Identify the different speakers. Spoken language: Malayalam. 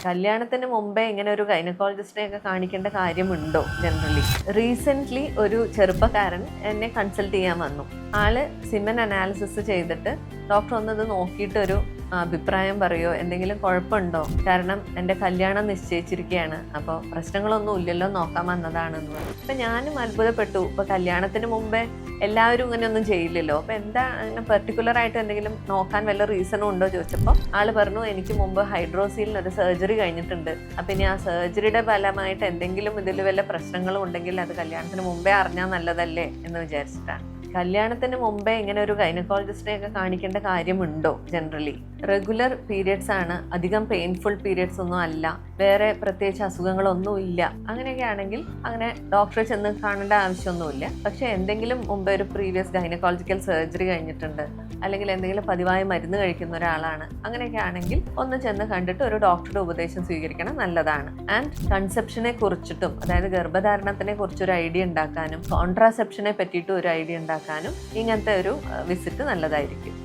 Speaker 1: കല്യാണത്തിന് മുമ്പേ ഇങ്ങനെ ഒരു ഗൈനക്കോളജിസ്റ്റിനെ ഒക്കെ കാണിക്കേണ്ട കാര്യമുണ്ടോ? ജനറലി റീസെൻ്റ്ലി ഒരു ചെറുപ്പക്കാരൻ എന്നെ കൺസൾട്ട് ചെയ്യാൻ വന്നു. ആള് സിമൻ അനാലിസിസ് ചെയ്തിട്ട് ഡോക്ടർ ഒന്നത് നോക്കിയിട്ട് ഒരു അഭിപ്രായം പറയോ, എന്തെങ്കിലും കുഴപ്പമുണ്ടോ, കാരണം എൻ്റെ കല്യാണം നിശ്ചയിച്ചിരിക്കുകയാണ്, അപ്പോൾ പ്രശ്നങ്ങളൊന്നും ഇല്ലല്ലോ, നോക്കാൻ വന്നതാണെന്ന് പറഞ്ഞു. അപ്പം ഞാനും അത്ഭുതപ്പെട്ടു. ഇപ്പോൾ കല്യാണത്തിന് മുമ്പേ എല്ലാവരും ഇങ്ങനെയൊന്നും ചെയ്യില്ലല്ലോ, അപ്പോൾ എന്താ അങ്ങനെ പെർട്ടിക്കുലറായിട്ട് എന്തെങ്കിലും നോക്കാൻ വല്ല റീസണും ഉണ്ടോ ചോദിച്ചപ്പോൾ ആൾ പറഞ്ഞു, എനിക്ക് മുമ്പ് ഹൈഡ്രോസീലിന് ഒരു സർജറി കഴിഞ്ഞിട്ടുണ്ട്, അപ്പം ഇനി ആ സർജറിയുടെ ഫലമായിട്ട് എന്തെങ്കിലും ഇതിൽ വല്ല പ്രശ്നങ്ങളും ഉണ്ടെങ്കിൽ അത് കല്യാണത്തിന് മുമ്പേ അറിഞ്ഞാൽ നല്ലതല്ലേ എന്ന് വിചാരിച്ചിട്ടാണ്. കല്യാണത്തിന് മുമ്പേ ഇങ്ങനെ ഒരു ഗൈനക്കോളജിസ്റ്റിനെ ഒക്കെ കാണിക്കേണ്ട കാര്യമുണ്ടോ? ജനറലി റെഗുലർ പീരിയഡ്സ് ആണ്, അധികം പെയിൻഫുൾ പീരിയഡ്സ് ഒന്നും അല്ല, വേറെ പ്രത്യേകിച്ച് അസുഖങ്ങളൊന്നും ഇല്ല. അങ്ങനെയൊക്കെ ആണെങ്കിൽ അങ്ങനെ ഡോക്ടറെ ചെന്ന് കാണേണ്ട ആവശ്യമൊന്നുമില്ല. പക്ഷെ എന്തെങ്കിലും മുമ്പേ ഒരു പ്രീവിയസ് ഗൈനക്കോളജിക്കൽ സർജറി കഴിഞ്ഞിട്ടുണ്ട്, അല്ലെങ്കിൽ എന്തെങ്കിലും പതിവായി മരുന്ന് കഴിക്കുന്ന ഒരാളാണ്, അങ്ങനെയൊക്കെ ആണെങ്കിൽ ഒന്ന് ചെന്ന് കണ്ടിട്ട് ഒരു ഡോക്ടറുടെ ഉപദേശം സ്വീകരിക്കണം, നല്ലതാണ്. ആൻഡ് കൺസെപ്ഷനെ കുറിച്ചിട്ടും, അതായത് ഗർഭധാരണത്തിനെ കുറിച്ചൊരു ഐഡിയ ഉണ്ടാക്കാനും കോൺട്രാസെപ്ഷനെ പറ്റിയിട്ടും ഒരു ഐഡിയ ഉണ്ടാക്കാനും ഇങ്ങനത്തെ ഒരു വിസിറ്റ് നല്ലതായിരിക്കും.